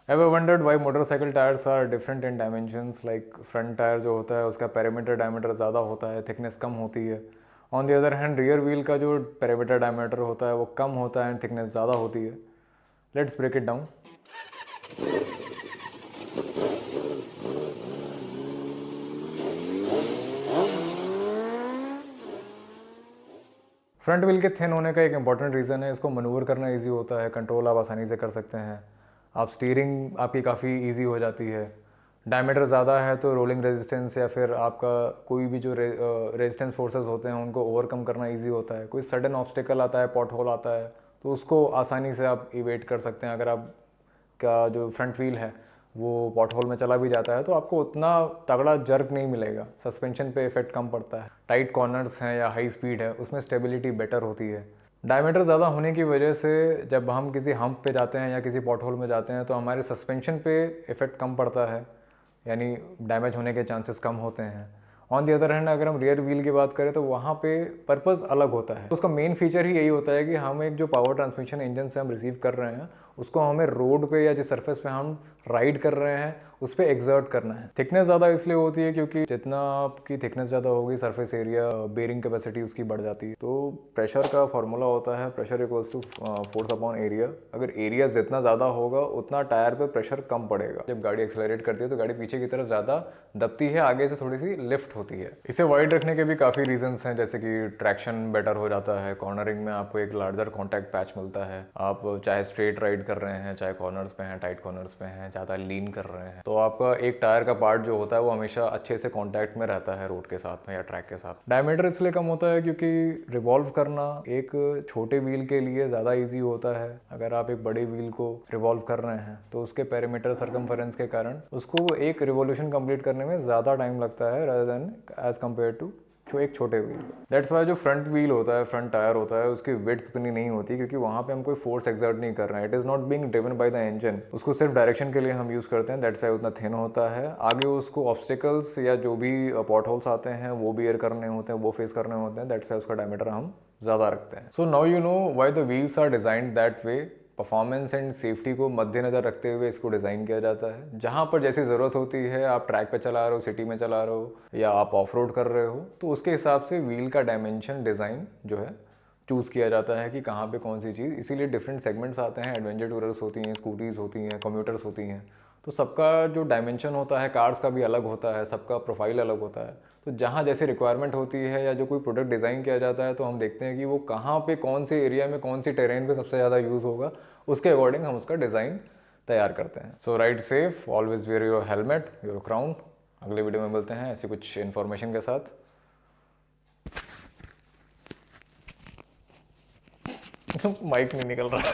Ever wondered why motorcycle tires are different in dimensions? Like front tyre जो होता है उसका पेरीमीटर डायमीटर ज़्यादा होता है, थिकनेस कम होती है. On the other hand rear wheel का जो पेरीमीटर डायमीटर होता है वो कम होता है एंड थिकनेस ज़्यादा होती है. Let's break it down. Front wheel के थिन होने का एक इंपॉर्टेंट रीज़न है इसको मनूवर करना इजी होता है, कंट्रोल आप आसानी से कर सकते हैं, आप स्टीयरिंग आपकी काफ़ी इजी हो जाती है. डायमीटर ज़्यादा है तो रोलिंग रेजिस्टेंस या फिर आपका कोई भी जो रेजिस्टेंस फोर्सेस होते हैं उनको ओवरकम करना इजी होता है. कोई सडन ऑब्स्टिकल आता है, पॉट होल आता है तो उसको आसानी से आप इवेट कर सकते हैं. अगर आप का जो फ्रंट व्हील है वो पॉट होल में चला भी जाता है तो आपको उतना तगड़ा जर्क नहीं मिलेगा, सस्पेंशन पे इफेक्ट कम पड़ता है. टाइट कॉर्नर्स हैं या हाई स्पीड है उसमें स्टेबिलिटी बेटर होती है. डायमीटर ज़्यादा होने की वजह से जब हम किसी हम्प पे जाते हैं या किसी पॉट होल में जाते हैं तो हमारे सस्पेंशन पे इफेक्ट कम पड़ता है, यानी डैमेज होने के चांसेस कम होते हैं. ऑन दी अदर हैंड अगर हम रियर व्हील की बात करें तो वहाँ पे पर्पज़ अलग होता है. उसका मेन फीचर ही यही होता है कि हम एक जो पावर ट्रांसमिशन इंजन से हम रिसीव कर रहे हैं उसको हमें रोड पे या जिस सरफेस पे हम राइड कर रहे हैं उस पर एक्सर्ट करना है. थिकनेस ज़्यादा इसलिए होती है क्योंकि जितना आपकी थिकनेस ज़्यादा होगी सरफेस एरिया बेरिंग कैपेसिटी उसकी बढ़ जाती है. तो प्रेशर का फॉर्मूला होता है pressure equals to force upon area. अगर एरिया जितना ज़्यादा होगा उतना टायर पे प्रेशर कम पड़ेगा. जब गाड़ी एक्सेलरेट करती है तो गाड़ी पीछे की तरफ ज़्यादा दबती है, आगे से थोड़ी सी लिफ्ट होती है. इसे वाइड रखने के भी काफ़ी रीजंस हैं, जैसे कि ट्रैक्शन बेटर हो जाता है, कॉर्नरिंग में आपको एक लार्जर कॉन्टैक्ट पैच मिलता है. आप चाहे स्ट्रेट राइड कर रहे हैं, चाहे कॉर्नर्स पे हैं, टाइट कॉर्नर्स पे हैं, ज़्यादा लीन कर रहे हैं तो आपका एक टायर का पार्ट जो होता है वो हमेशा अच्छे से कॉन्टैक्ट में रहता है रोड के साथ में या ट्रैक के साथ. डायमीटर इसलिए कम होता है क्योंकि रिवॉल्व करना एक छोटे व्हील के लिए ज़्यादा ईजी होता है. अगर आप एक बड़े व्हील को रिवॉल्व कर रहे हैं तो उसके पेरीमीटर सर्कमफेरेंस के कारण उसको एक रिवॉल्यूशन कंप्लीट करने में ज़्यादा टाइम लगता है rather than as compare to जो एक छोटे व्हील. दैट्स वाई जो फ्रंट व्हील होता है, फ्रंट टायर होता है, उसकी विड्थ उतनी नहीं होती क्योंकि वहाँ पे हम कोई फोर्स एक्सर्ट नहीं कर रहे हैं. It is not being driven by the engine. उसको सिर्फ डायरेक्शन के लिए हम यूज़ करते हैं. दैट्स वाई उतना थिन होता है. आगे उसको ऑब्स्टिकल्स या जो भी पॉट होल्स आते हैं वो बियर करने होते हैं, वो फेस करने होते हैं. दैट्स वाई उसका डायमीटर हम ज़्यादा रखते हैं. So now you know why the wheels are designed that way. Performance and safety को मद्देनज़र रखते हुए इसको डिज़ाइन किया जाता है. जहाँ पर जैसी ज़रूरत होती है, आप ट्रैक पे चला रहे हो, सिटी में चला रहे हो या आप ऑफ रोड कर रहे हो तो उसके हिसाब से व्हील का डायमेंशन डिज़ाइन जो है चूज़ किया जाता है कि कहाँ पे कौन सी चीज़. इसीलिए डिफरेंट सेगमेंट्स आते हैं. एडवेंचर टूरर्स होती हैं, स्कूटीज़ होती हैं, कम्यूटर्स होती हैं. तो सबका जो डायमेंशन होता है कार्स का भी अलग होता है, सबका प्रोफाइल अलग होता है. तो जहाँ जैसी रिक्वायरमेंट होती है या जो कोई प्रोडक्ट डिज़ाइन किया जाता है तो हम देखते हैं कि वो कहाँ पे कौन से एरिया में कौन सी टेरेन पे सबसे ज़्यादा यूज़ होगा, उसके अकॉर्डिंग हम उसका डिज़ाइन तैयार करते हैं. So ride safe, always wear your helmet, your crown. अगले वीडियो में मिलते हैं ऐसी कुछ इन्फॉर्मेशन के साथ. माइक नहीं निकल रहा.